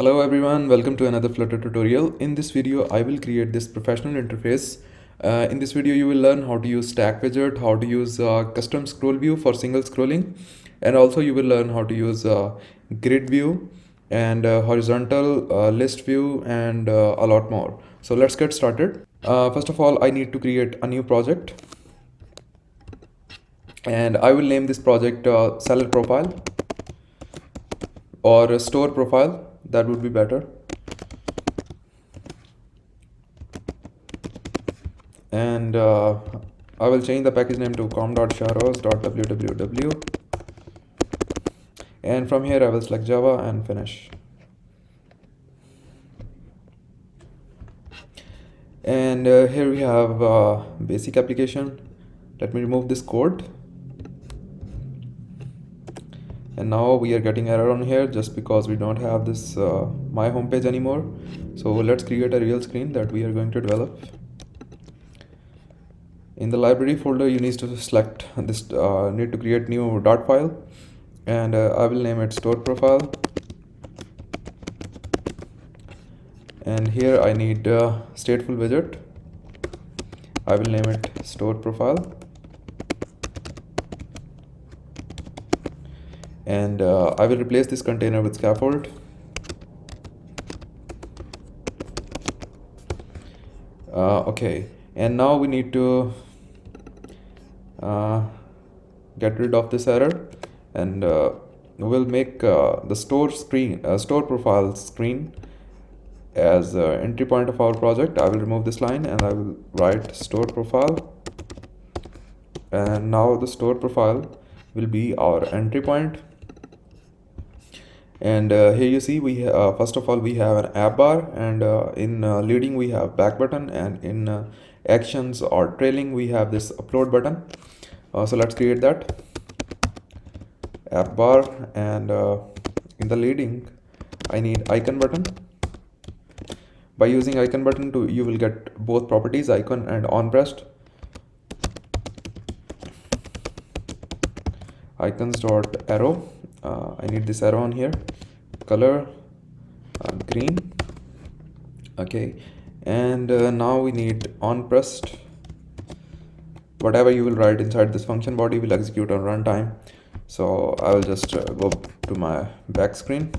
Hello everyone, welcome to another Flutter tutorial. In this video, I will create this professional interface. In this video, you will learn how to use stack widget, how to use custom scroll view for single scrolling, and also you will learn how to use grid view and horizontal list view and a lot more. So let's get started. First of all, I need to create a new project, and I will name this project seller profile or store profile. That would be better. And I will change the package name to com.sharos.www, and from here I will select Java and finish. And here we have basic application. Let me remove this code. And now we are getting error on here just because we don't have this my homepage anymore. So let's create a real screen that we are going to develop. In the library folder, you need to select this, need to create new dot file, and I will name it store profile. And here I need stateful widget. I will name it store profile. And I will replace this container with scaffold. Okay, and now we need to get rid of this error, and we'll make the store profile screen as entry point of our project. I will remove this line and I will write store profile, and now the store profile will be our entry point. And here you see we first of all we have an app bar, and in leading we have back button, and in actions or trailing we have this upload button. So let's create that app bar, and in the leading I need icon button. By using icon button you will get both properties, icon and on pressed. Icons dot arrow, I need this arrow on here, color green. Okay, and now we need on pressed. Whatever you will write inside this function body will execute on runtime. So I will just go to my back screen.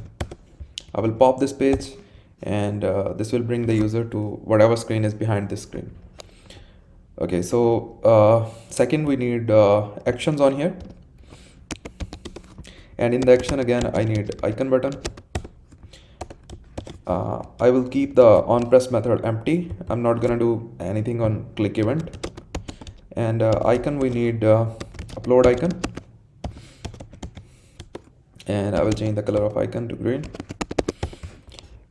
I will pop this page, and this will bring the user to whatever screen is behind this screen. Okay, so second we need actions on here, and in the action again I need icon button. I will keep the on press method empty. I'm not gonna do anything on click event. And icon we need upload icon, and I will change the color of icon to green.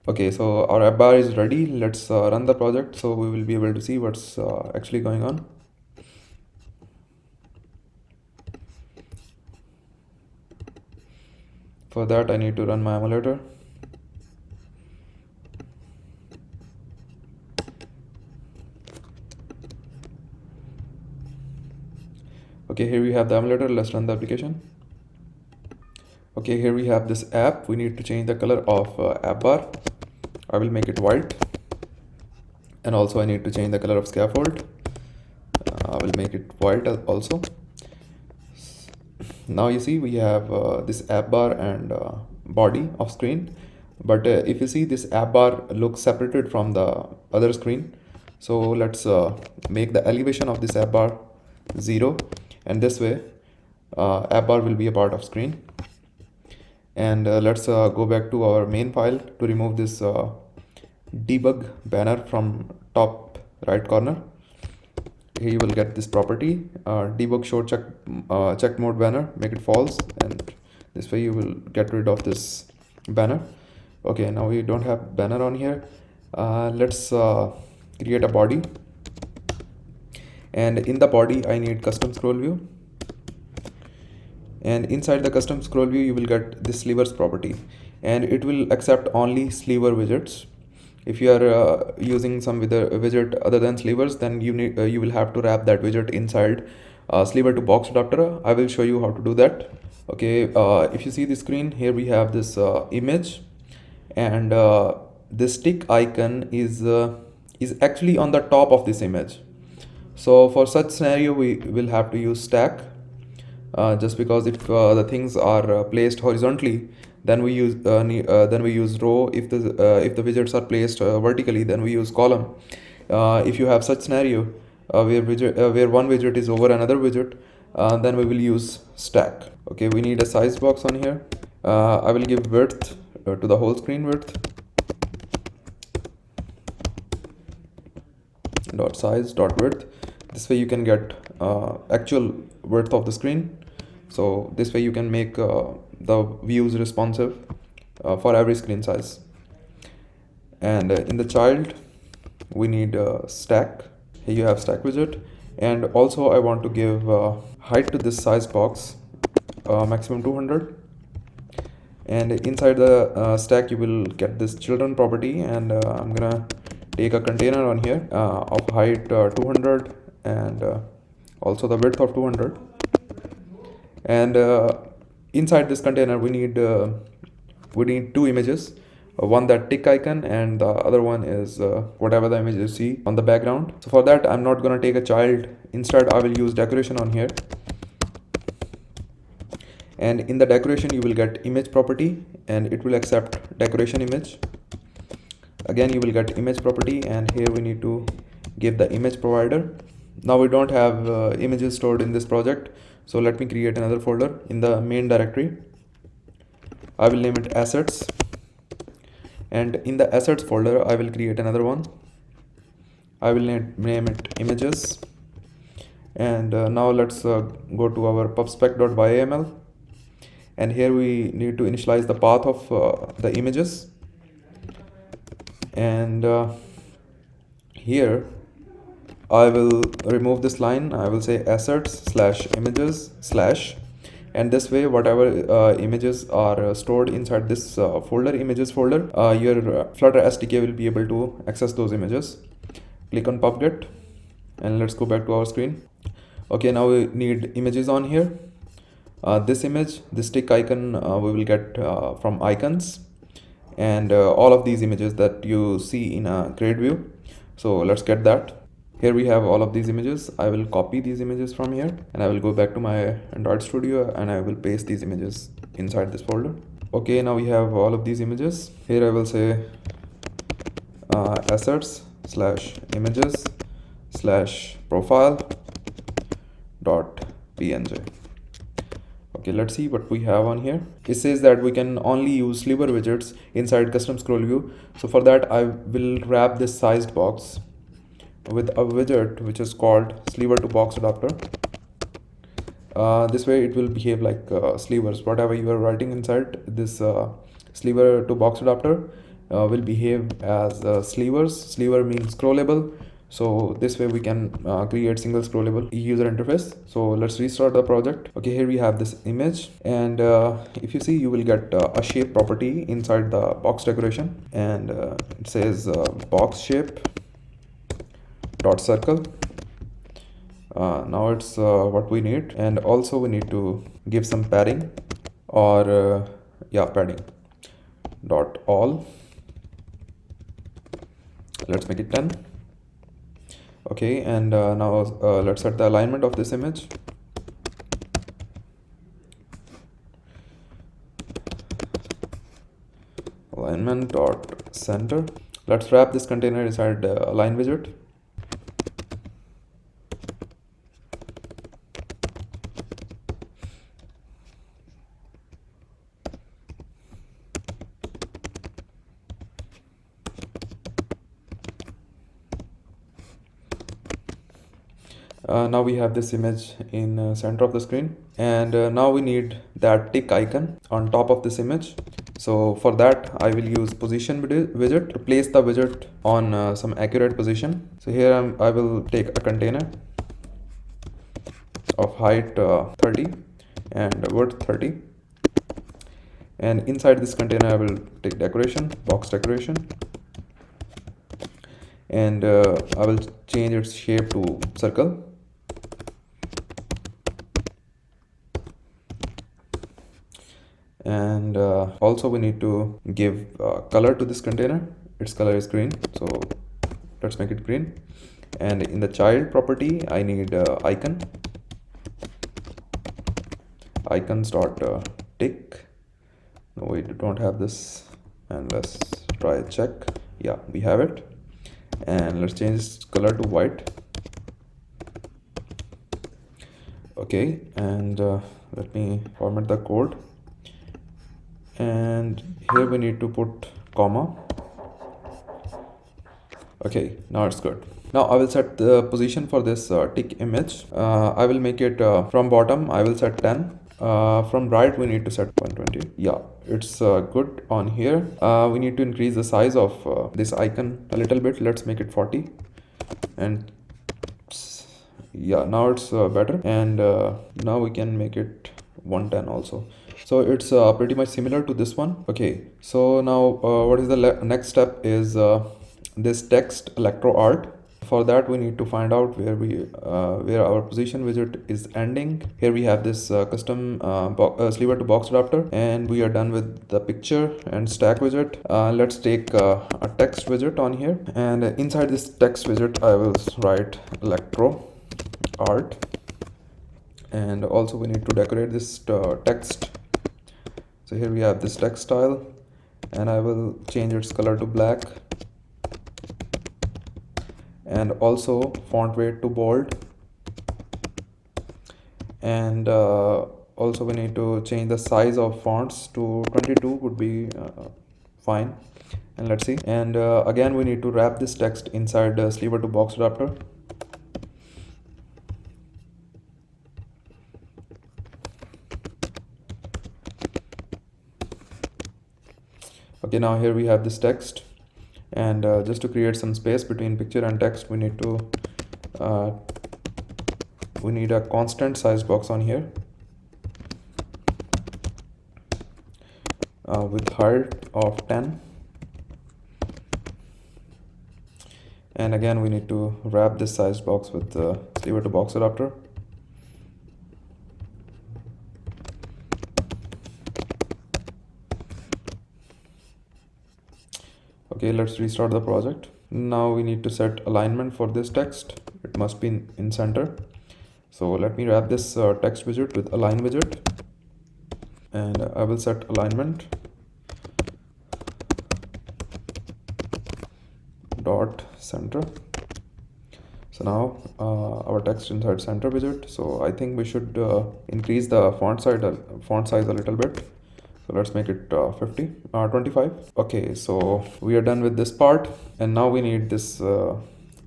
Okay, so our app bar is ready. Let's run the project so we will be able to see what's actually going on. For that I need to run my emulator. Okay, here we have the emulator. Let's run the application. Okay, here we have this app. We need to change the color of app bar. I will make it white, and also I need to change the color of scaffold. I will make it white also. Now you see we have this app bar and body of screen, but if you see this app bar looks separated from the other screen. So let's make the elevation of this app bar 0, and this way app bar will be a part of screen. And let's go back to our main file to remove this debug banner from top right corner. Here you will get this property debug show check mode banner, make it false, and this way you will get rid of this banner. Okay, now we don't have banner on here. Let's create a body, and in the body I need custom scroll view, and inside the custom scroll view you will get this slivers property, and it will accept only sliver widgets. If you are using some widget other than slivers, then you will have to wrap that widget inside sliver to box adapter. I will show you how to do that. Okay, if you see the screen here, we have this image, and this tick icon is actually on the top of this image. So for such scenario we will have to use stack, just because if the things are placed horizontally, then then we use row. If the widgets are placed vertically, then we use column. If you have such scenario where one widget is over another widget, then we will use stack. Okay, we need a size box on here. I will give width to the whole screen width dot size dot width. This way you can get actual width of the screen. So this way you can make the views responsive for every screen size. And in the child we need stack. Here you have stack widget, and also I want to give height to this size box, maximum 200. And inside the stack you will get this children property, and I'm gonna take a container on here of height 200 and also the width of 200. And inside this container we need two images, one that tick icon, and the other one is whatever the image you see on the background. So for that I'm not gonna take a child, instead I will use decoration on here. And in the decoration you will get image property, and it will accept decoration image. Again you will get image property, and here we need to give the image provider. Now we don't have images stored in this project, so let me create another folder in the main directory. I will name it assets, and in the assets folder I will create another one. I will name it images. And now let's go to our pubspec.yml, and here we need to initialize the path of the images. And here I will remove this line. I will say assets slash images slash, and this way whatever images are stored inside this folder, images folder, your Flutter SDK will be able to access those images. Click on pubget, and let's go back to our screen. Okay, now we need images on here. This image, this tick icon, we will get from icons, and all of these images that you see in a Gridview. So let's get that. Here we have all of these images. I will copy these images from here, and I will go back to my Android Studio, and I will paste these images inside this folder. Okay, now we have all of these images. Here I will say assets slash images slash profile dot png. Okay, let's see what we have on here. It says that we can only use sliver widgets inside custom scroll view. So for that I will wrap this sized box with a widget which is called sliver to box adapter. This way it will behave like slivers. Whatever you are writing inside this sliver to box adapter will behave as slivers. Sliver means scrollable. So this way we can create single scrollable user interface. So let's restart the project. Okay, here we have this image, and if you see, you will get a shape property inside the box decoration, and it says box shape dot circle. Now it's what we need, and also we need to give some padding, or padding dot all. Let's make it 10. Okay, and now let's set the alignment of this image. Alignment dot center. Let's wrap this container inside the align widget. Now we have this image in center of the screen, and now we need that tick icon on top of this image. So for that I will use position widget to place the widget on some accurate position. So here I will take a container of height 30 and width 30, and inside this container I will take decoration, box decoration, and I will change its shape to circle. And also we need to give color to this container. Its color is green, so let's make it green. And in the child property I need icons dot tick. No, we don't have this, and let's try check. Yeah, we have it. And let's change this color to white. Okay, and let me format the code. And here we need to put comma. Okay, now it's good. Now I will set the position for this tick image. I will make it from bottom I will set 10. From right we need to set 120. Yeah, it's good on here. We need to increase the size of this icon a little bit. Let's make it 40. And yeah, now it's better. And now we can make it 110 also. So it's pretty much similar to this one. Okay, so now what is the next step is this text electro art. For that we need to find out where our position widget is ending. Here we have this custom sliver to box adapter, and we are done with the picture and stack widget. Let's take a text widget on here, and inside this text widget I will write electro art. And also we need to decorate this text. So here we have this text style, and I will change its color to black, and also font weight to bold. And also we need to change the size of fonts to 22 would be fine. And let's see. And again we need to wrap this text inside the sliver to box adapter. Okay, now here we have this text, and just to create some space between picture and text we need a constant size box on here with height of 10. And again we need to wrap this size box with the sliver to box adapter. Okay, let's restart the project. Now we need to set alignment for this text. It must be in center. So let me wrap this text widget with align widget, and I will set alignment dot center. So now our text inside center widget. So I think we should increase the font size a little bit. So let's make it 25. Okay, so we are done with this part, and now we need this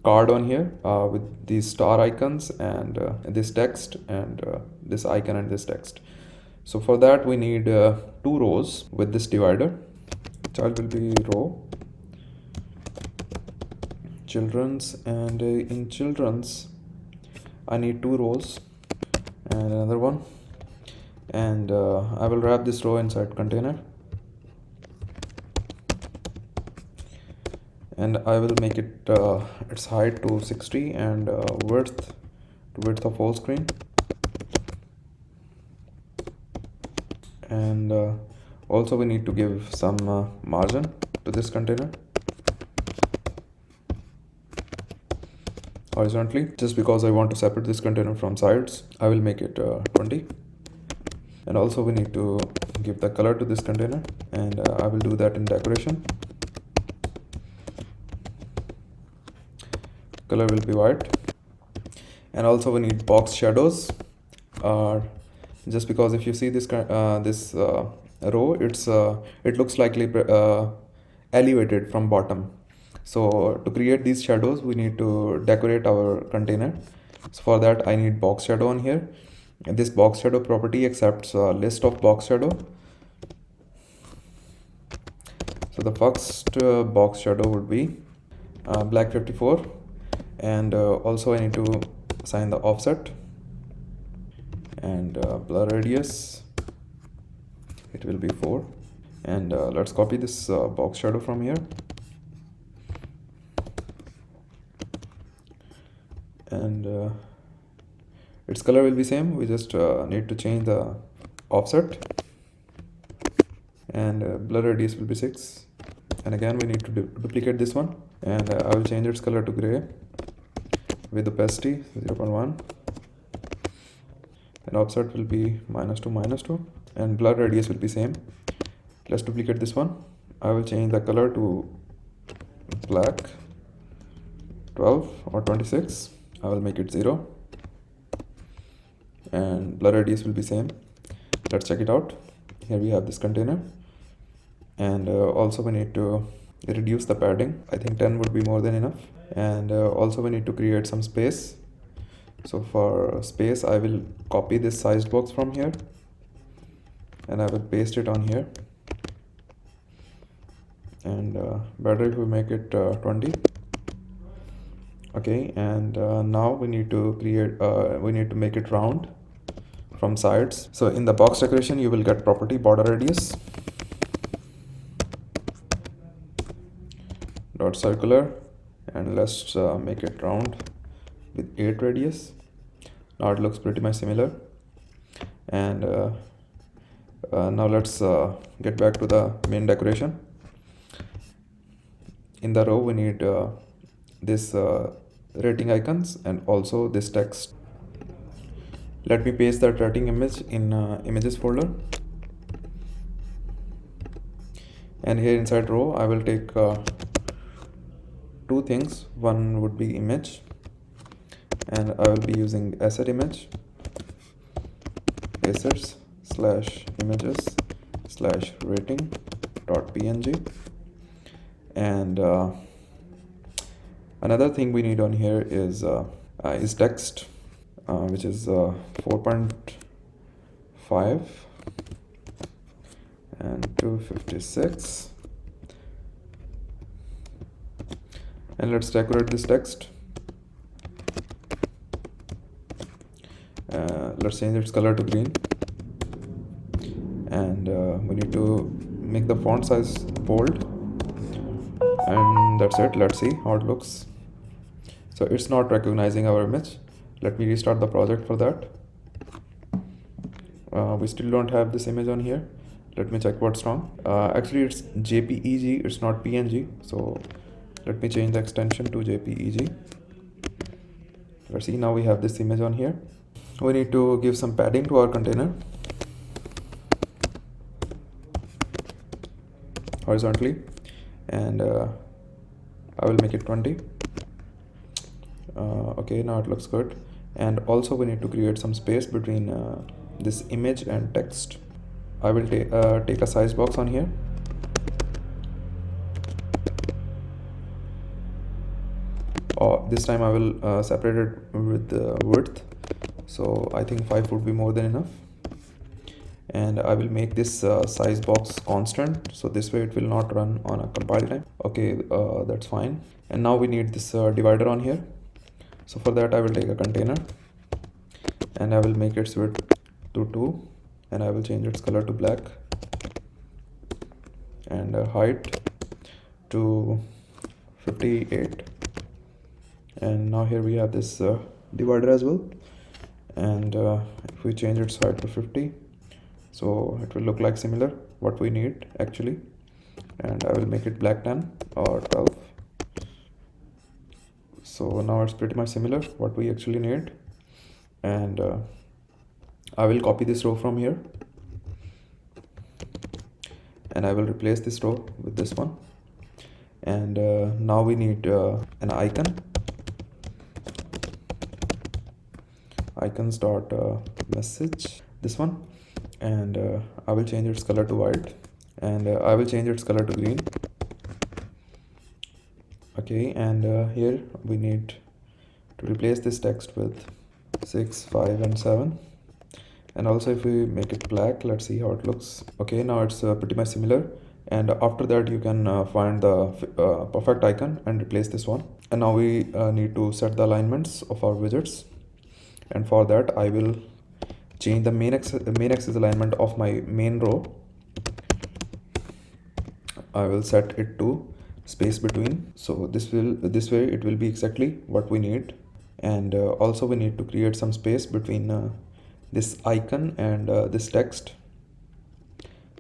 card on here with these star icons and this text and this icon and this text. So for that we need 2 rows with this divider. Child will be row, children's, and in children's I need 2 rows and another one. And I will wrap this row inside container, and I will make it its height to 60 and width of whole screen. And also we need to give some margin to this container horizontally. Just because I want to separate this container from sides, I will make it 20. And also we need to give the color to this container, and I will do that in decoration. Color will be white. And also we need box shadows, just because if you see this row, it looks likely elevated from bottom. So to create these shadows we need to decorate our container. So for that I need box shadow on here. And this box shadow property accepts a list of box shadow. So the first box shadow would be black 54, and also I need to assign the offset and blur radius. It will be 4. And let's copy this box shadow from here, and its color will be same. We just need to change the offset. and blur radius will be 6, and again we need to duplicate this one, and I will change its color to gray with opacity 0.1, and offset will be -2, and blur radius will be same. Let's duplicate this one. I will change the color to black 12 or 26. I will make it 0, and blur radius will be same. Let's check it out. Here we have this container, and also we need to reduce the padding. I think 10 would be more than enough, and also we need to create some space. So for space, I will copy this sized box from here, and I will paste it on here, and better if we make it 20. Okay, and now we need to make it round from sides. So in the box decoration, you will get property border radius dot circular, and let's make it round with 8 radius. Now it looks pretty much similar, and now let's get back to the main decoration. In the row we need this rating icons and also this text. Let me paste that rating image in images folder, and here inside row I will take two things. One would be image, and I will be using asset image, assets / images / rating .png, and another thing we need on here is text, which is 4.5 and 256, and let's decorate this text. Let's change its color to green, and we need to make the font size bold, and that's it. Let's see how it looks. So it's not recognizing our image. Let me restart the project for that. We still don't have this image on here. Let me check what's wrong. Actually it's JPEG, it's not PNG, so let me change the extension to JPEG. Let's see, now we have this image on here. We need to give some padding to our container horizontally, and I will make it 20. Okay, now it looks good. And also we need to create some space between this image and text. I will take a size box on here, this time I will separate it with the width, so I think 5 would be more than enough, and I will make this size box constant, so this way it will not run on a compile time. Okay, that's fine. And now we need this divider on here. So for that I will take a container, and I will make its width to 2, and I will change its color to black, and height to 58. And now here we have this divider as well, and if we change its height to 50, so it will look like similar what we need actually. And I will make it black 10 or 12. So now it's pretty much similar what we actually need, and I will copy this row from here, and I will replace this row with this one. And now we need an icon, icons dot message, this one, and I will change its color to white, and I will change its color to green. Okay, and here we need to replace this text with 6, 5 and 7, and also if we make it black, let's see how it looks. Okay, now it's pretty much similar, and after that you can find the perfect icon and replace this one. And now we need to set the alignments of our widgets, and for that I will change the main axis alignment of my main row. I will set it to space between, so this way it will be exactly what we need. And also we need to create some space between this icon and this text.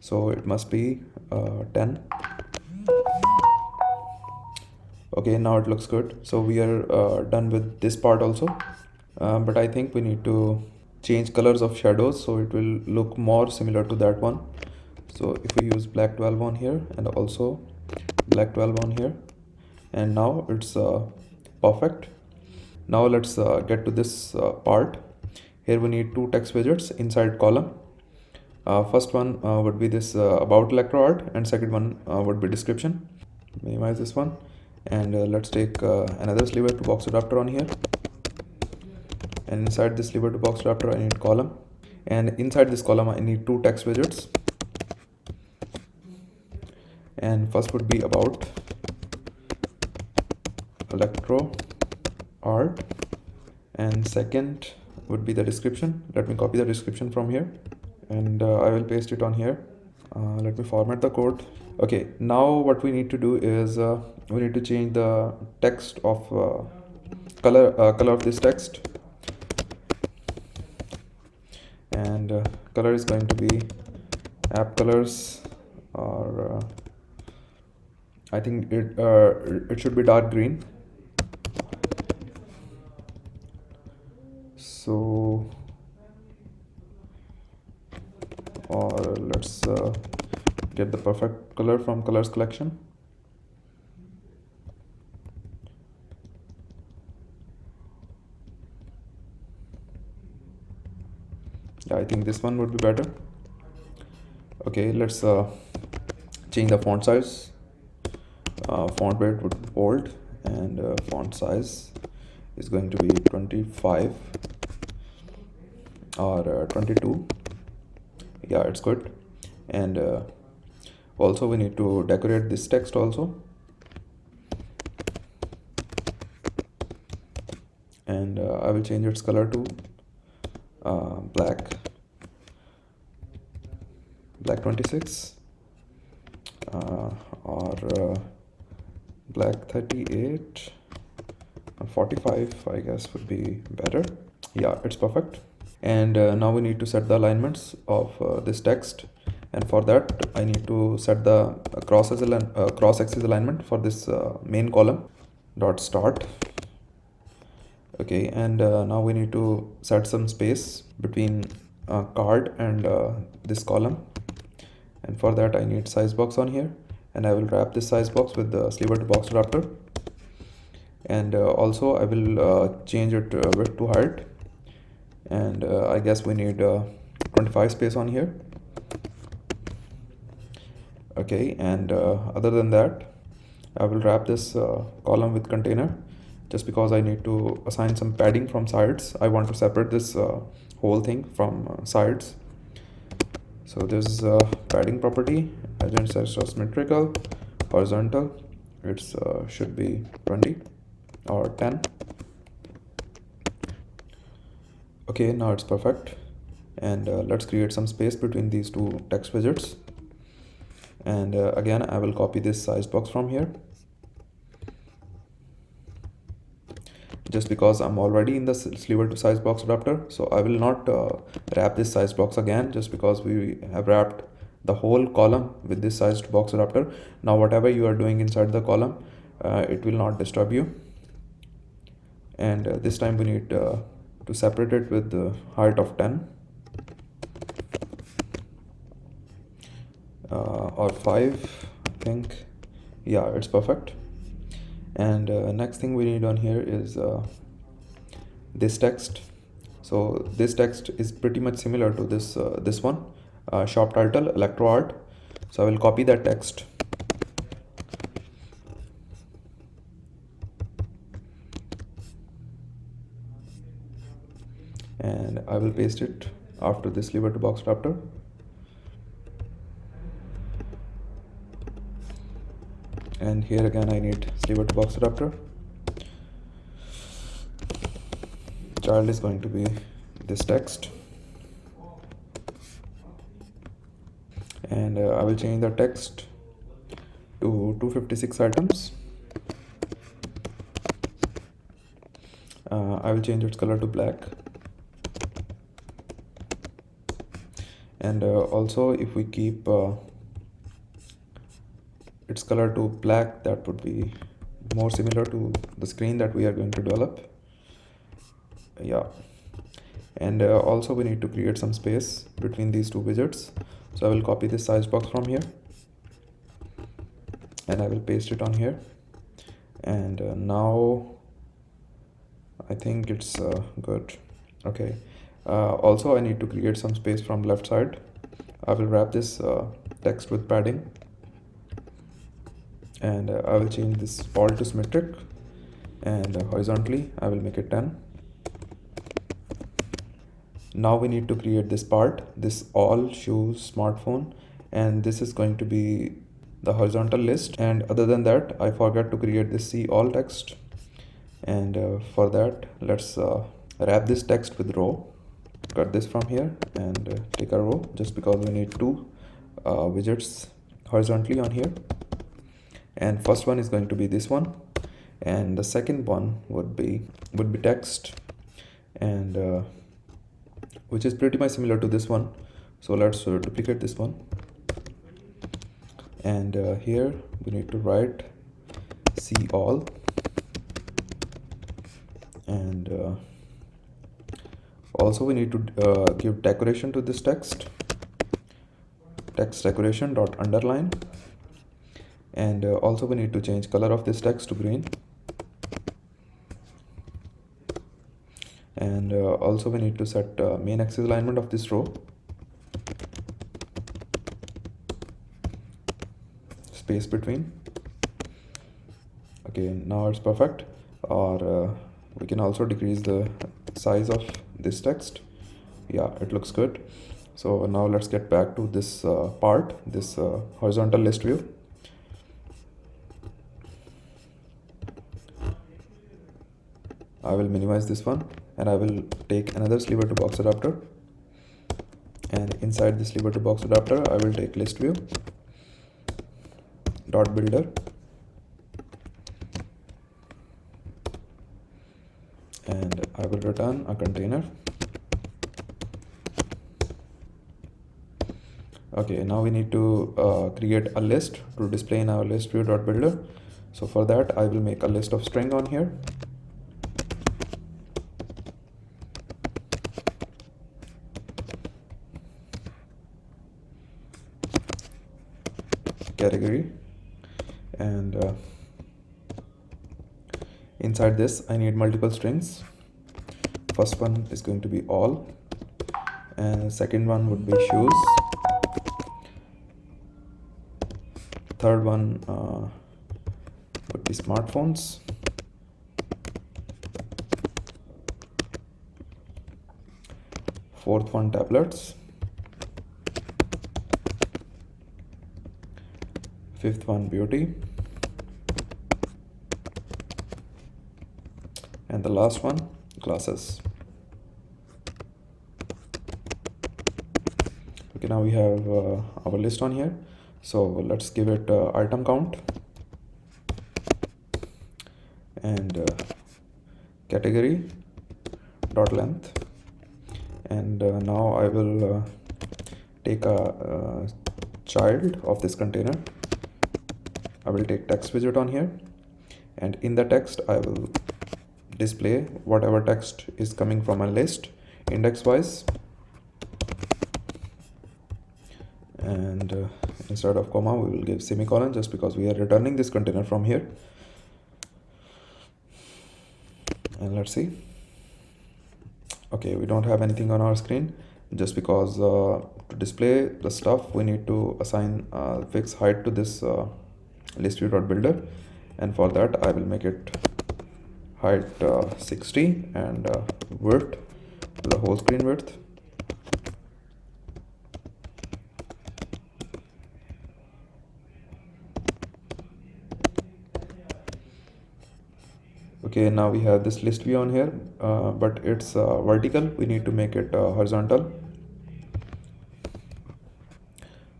so it must be 10. Okay, now it looks good. So we are done with this part also, but I think we need to change colors of shadows so it will look more similar to that one. So if we use black 12 on here and also black 12 on here, and now it's perfect. Now let's get to this part. Here we need two text widgets inside column. First one would be this about electro art, and second one would be description. Minimize this one, and let's take another sliver to box adapter on here, and inside this sliver to box adapter I need column, and inside this column I need two text widgets, and first would be about electro art, and second would be the description. Let me copy the description from here, and I will paste it on here. Let me format the code. Okay, now what we need to do is we need to change the text of color of this text, and color is going to be app colors, or I think it should be dark green. So, or let's get the perfect color from colors collection. Yeah, I think this one would be better. Okay, let's change the font size. Font weight would be bold, and font size is going to be 25 or 22. Yeah, it's good. And also we need to decorate this text also, and I will change its color to black 26, or black 38, 45 I guess would be better. Yeah, it's perfect. And now we need to set the alignments of this text, and for that I need to set the cross-axis alignment for this main column dot start. Okay, and now we need to set some space between card and this column, and for that I need size box on here, and I will wrap this size box with the sliver to box adapter, and also I will change it width to height, and I guess we need 25 space on here. Okay, and other than that I will wrap this column with container, just because I need to assign some padding from sides. I want to separate this whole thing from sides. So this is padding property, agent size symmetrical, horizontal, it's should be 20 or 10. Okay, now it's perfect, and let's create some space between these two text widgets, and again I will copy this size box from here, just because I'm already in the sliver to size box adapter, so I will not wrap this size box again, just because we have wrapped the whole column with this sized box adapter. Now whatever you are doing inside the column, it will not disturb you, and this time we need to separate it with the height of 10 or 5, I think. Yeah, it's perfect. And next thing we need on here is this text. So this text is pretty much similar to this one, shop title electro art. So I will copy that text, and I will paste it after this sliver to box adapter. And here again I need sliver to box adapter. Child is going to be this text, and I will change the text to 256 items. I will change its color to black, And also if we keep its color to black, that would be more similar to the screen that we are going to develop. Yeah. And also we need to create some space between these two widgets. So I will copy this size box from here and I will paste it on here. And now I think it's good. Okay. Also I need to create some space from left side. I will wrap this text with padding, and I will change this all to symmetric, and horizontally I will make it 10. Now we need to create this part, this all shoes smartphone, and this is going to be the horizontal list. And other than that, I forgot to create this see all text, and for that let's wrap this text with row. Cut this from here and take a row, just because we need two widgets horizontally on here. And first one is going to be this one, and the second one would be text, and which is pretty much similar to this one. So let's duplicate this one, and here we need to write see all, and also we need to give decoration to this text decoration dot underline, and also we need to change color of this text to green, and also we need to set main axis alignment of this row, space between. Okay, now it's perfect. Or we can also decrease the size of this text. Yeah, it looks good. So now let's get back to this part, this horizontal list view. I will minimize this one, and I will take another sliver to box adapter, and inside this sliver to box adapter I will take ListView dot builder, and I will return a container. Okay, now we need to create a list to display in our ListView dot builder. So for that I will make a list of string on here, category, and inside this I need multiple strings. First one is going to be all, and second one would be shoes, third one would be smartphones, fourth one tablets, fifth one beauty, and the last one glasses. Okay, now we have our list on here. So let's give it item count, and category dot length, and now I will take a child of this container. I will take text widget on here, and in the text I will display whatever text is coming from a list index wise, and instead of comma we will give semicolon, just because we are returning this container from here. And let's see. Okay, we don't have anything on our screen, just because to display the stuff we need to assign fixed height to this ListView.builder, and for that I will make it height 60 and width, the whole screen width. Okay, now we have this list view on here, but it's vertical. We need to make it horizontal.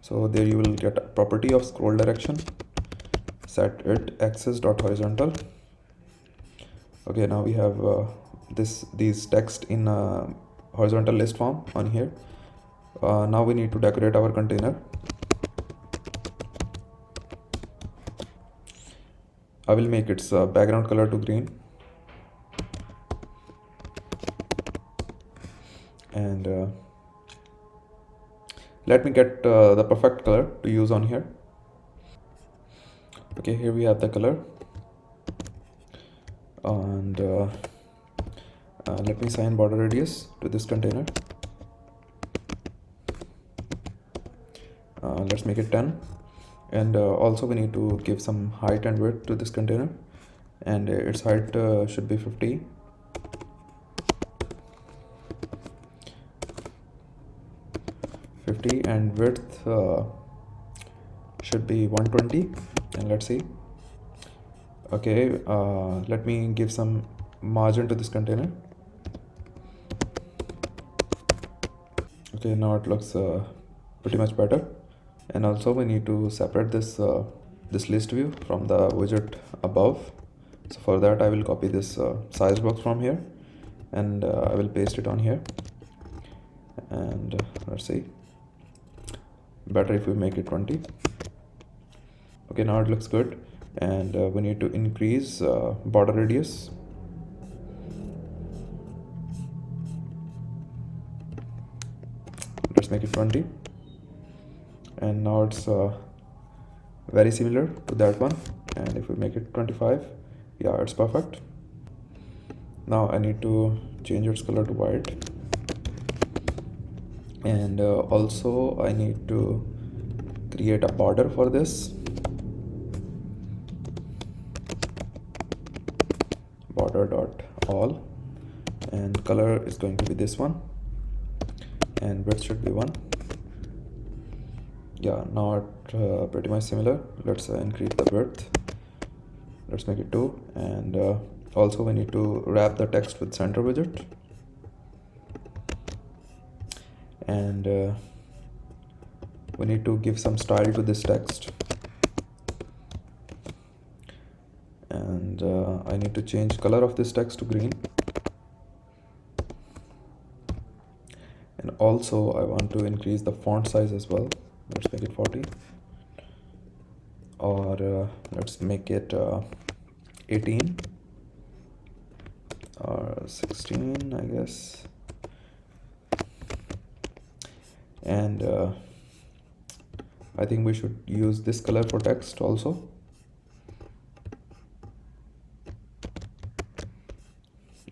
So there you will get a property of scroll direction, set it axis dot horizontal. Okay, now we have these text in horizontal list form on here. Now we need to decorate our container. I will make its background color to green, and let me get the perfect color to use on here. Okay, here we have the color, and let me assign border radius to this container. Let's make it 10, and also we need to give some height and width to this container, and its height should be 50, and width should be 120. And let's see. Okay, let me give some margin to this container. Okay, now it looks pretty much better. And also we need to separate this list view from the widget above. So for that I will copy this size box from here, and I will paste it on here. And let's see, better if we make it 20. Okay, now it looks good, and we need to increase border radius. Let's make it 20, and now it's very similar to that one. And if we make it 25, yeah, it's perfect. Now I need to change its color to white, and also I need to create a border for this. Border dot all, and color is going to be this one, and width should be 1. Yeah, now it pretty much similar. Let's increase the width. Let's make it 2, and also we need to wrap the text with center widget, and we need to give some style to this text, and I need to change color of this text to green, and also I want to increase the font size as well. Let's make it 40, or let's make it 18 or 16, I guess. And I think we should use this color for text also.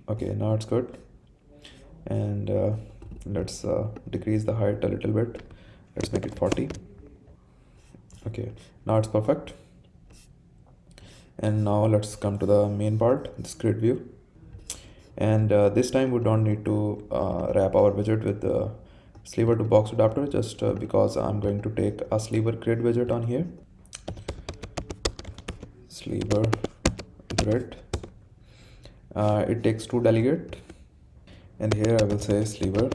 Okay, now it's good, and let's decrease the height a little bit. Let's make it 40. Okay, now it's perfect. And now let's come to the main part, this grid view. And this time we don't need to wrap our widget with the sliver to box adapter, just because I'm going to take a sliver grid widget on here. Sliver grid. It takes 2 delegate, and here I will say sliver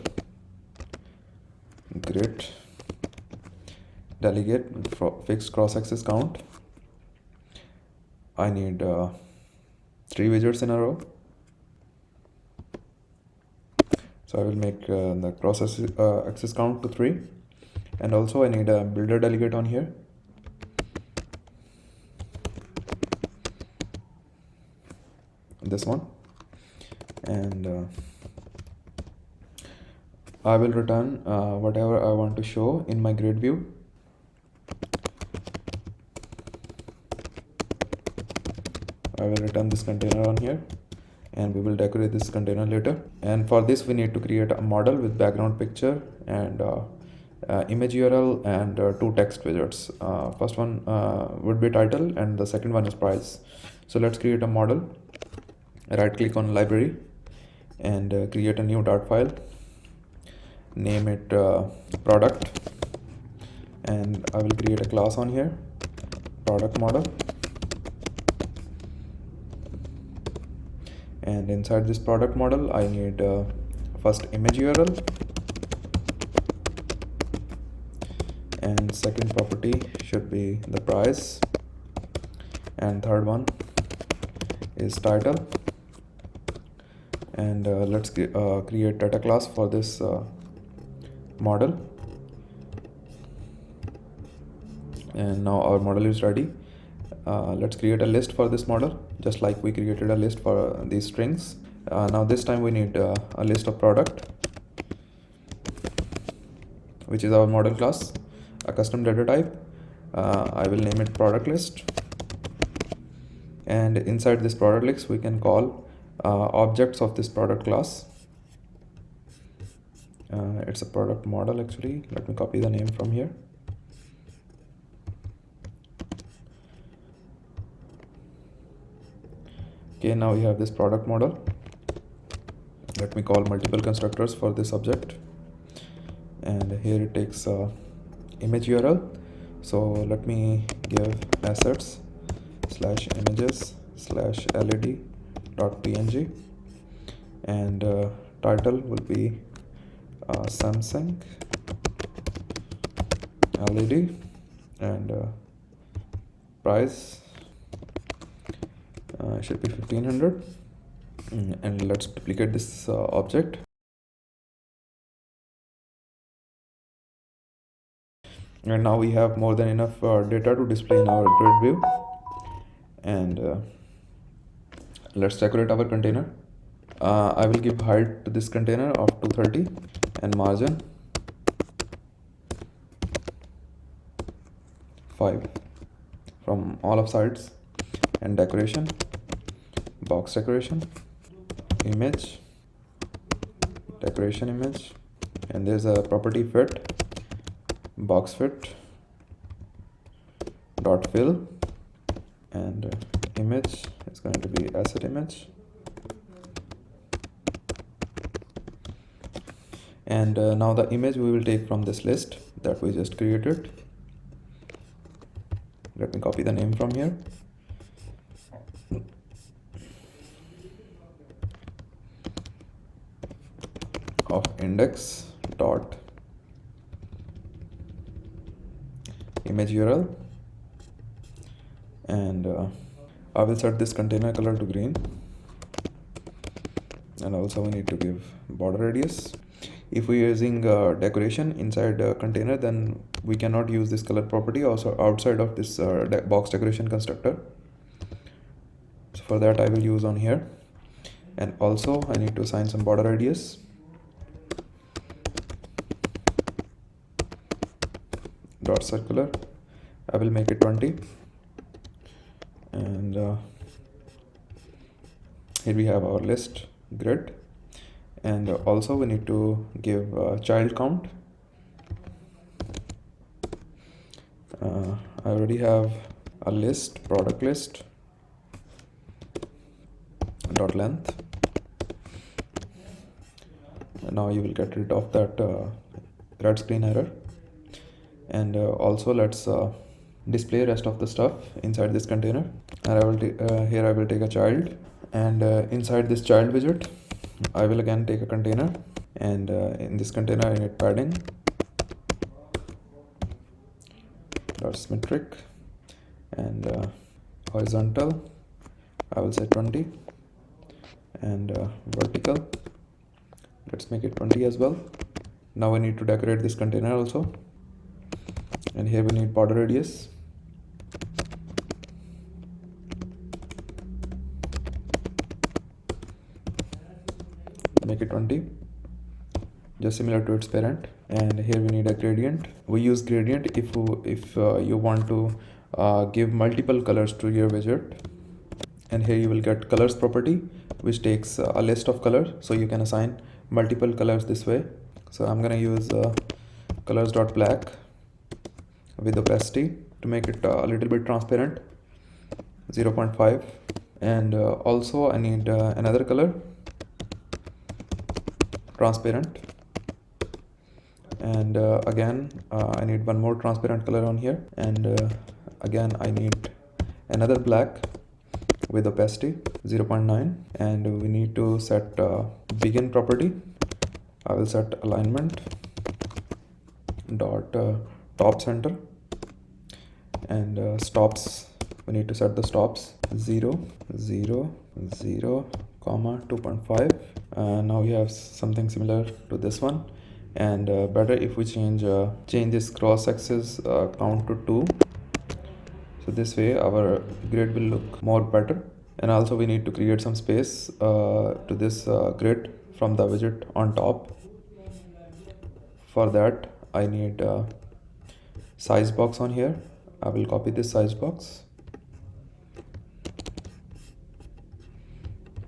grid delegate fixed cross axis count. I need 3 widgets in a row. So I will make the cross axis count to 3, and also I need a builder delegate on here. This one, and I will return whatever I want to show in my grid view. I will return this container on here, and we will decorate this container later. And for this we need to create a model with background picture and image URL and 2 text widgets. First one would be title, and the second one is price. So let's create a model. Right click on library and create a new dart file. Name it product, and I will create a class on here, product model. And inside this product model I need first image URL, and second property should be the price, and third one is title. And let's create data class for this model. And now our model is ready. Let's create a list for this model, just like we created a list for these strings. Now this time we need a list of product, which is our model class, a custom data type. I will name it product list, and inside this product list we can call objects of this product class. It's a product model actually. Let me copy the name from here. Okay, now we have this product model. Let me call multiple constructors for this object, and here it takes image URL. So let me give assets slash images slash led dot png, and title will be Samsung LED, and price should be 1500. And let's duplicate this object. And now we have more than enough data to display in our grid view. And let's decorate our container. I will give height to this container of 230 and margin 5 from all of sides, and decoration, box decoration, image, decoration image, and there's a property fit, box fit dot fill, and image is going to be asset image. And now the image we will take from this list that we just created. Let me copy the name from here. Of index dot image URL, and I will set this container color to green, and also we need to give border radius. If we are using decoration inside a container, then we cannot use this color property also outside of this box decoration constructor. So for that I will use on here, and also I need to assign some border radius. Dot circular, I will make it 20, and here we have our list grid. And also we need to give child count. I already have a list, product list dot length. And now you will get rid of that red screen error. And also let's display rest of the stuff inside this container. And I will here I will take a child, and inside this child widget I will again take a container, and in this container I need padding dot symmetric, and horizontal I will say 20, and vertical let's make it 20 as well. Now we need to decorate this container also, and here we need border radius. Make it 20, just similar to its parent. And here we need a gradient. We use gradient if you want to give multiple colors to your widget. And here you will get colors property, which takes a list of colors, so you can assign multiple colors this way. So I'm gonna use colors.black with opacity to make it a little bit transparent, 0.5. And also I need another color, transparent, and again I need one more transparent color on here, and again I need another black with opacity 0.9. and we need to set begin property. I will set alignment dot top center, and stops, we need to set the stops 0 0 0 comma 2.5. Now we have something similar to this one, and better if we change this cross axis count to 2, So this way our grid will look more better. And also we need to create some space to this grid from the widget on top. For that I need a size box on here. I will copy this size box.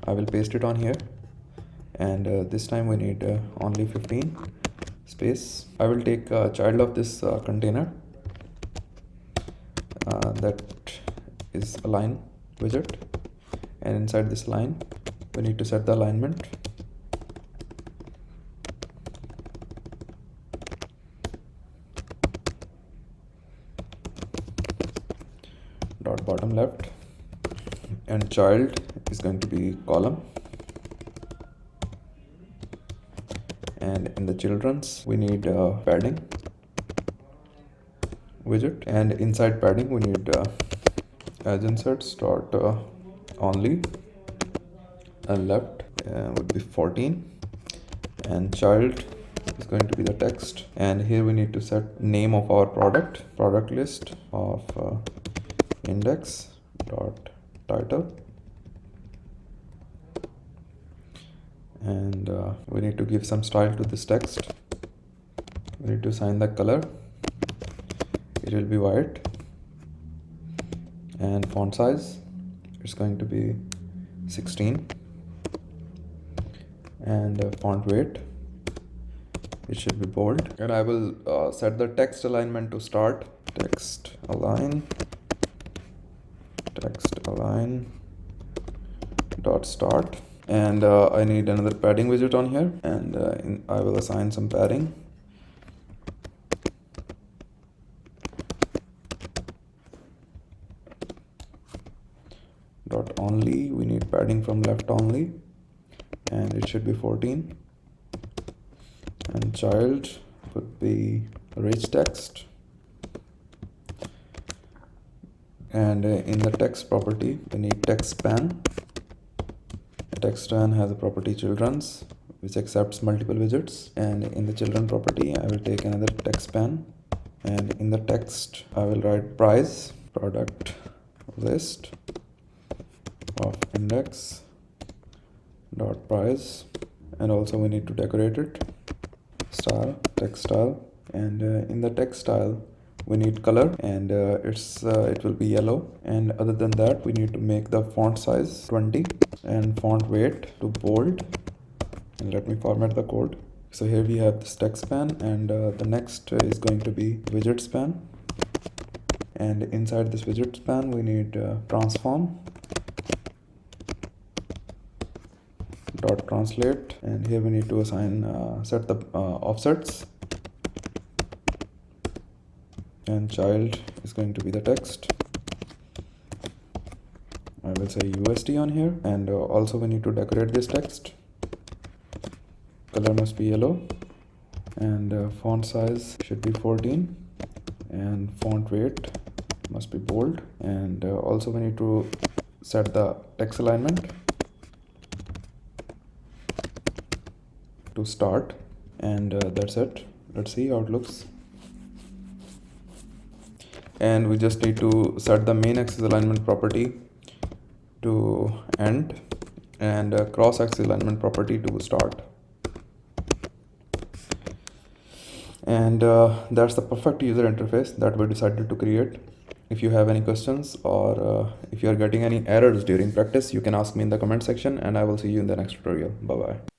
I will paste it on here, and this time we need only 15 space. I will take a child of this container that is align widget, and inside this line we need to set the alignment. Dot bottom left, and child is going to be column, and in the children's we need padding widget, and inside padding we need as inserts dot only, and left would be 14, and child is going to be the text, and here we need to set name of our product list of index dot title, and we need to give some style to this text. We need to assign the color, it will be white, and font size it's going to be 16, and font weight it should be bold, and I will set the text alignment to start. Text align dot start, and I need another padding widget on here, and I will assign some padding. Dot only, we need padding from left only, and it should be 14, and child would be rich text, and in the text property we need text span. Text span has a property children's which accepts multiple widgets, and in the children property I will take another text span, and in the text I will write price product list of index dot price, and also we need to decorate it style, text style, and in the text style we need color, and it will be yellow, and other than that we need to make the font size 20 and font weight to bold, and let me format the code. So here we have this text span, and the next is going to be widget span, and inside this widget span we need transform dot translate, and here we need to assign set the offsets, and child is going to be the text. I will say USD on here, and also we need to decorate this text. Color must be yellow, and font size should be 14, and font weight must be bold, and also we need to set the text alignment to start, and that's it. Let's see how it looks. And we just need to set the main axis alignment property to end, and cross axis alignment property to start, and that's the perfect user interface that we decided to create. If you have any questions, or if you are getting any errors during practice, you can ask me in the comment section, and I will see you in the next tutorial. Bye bye.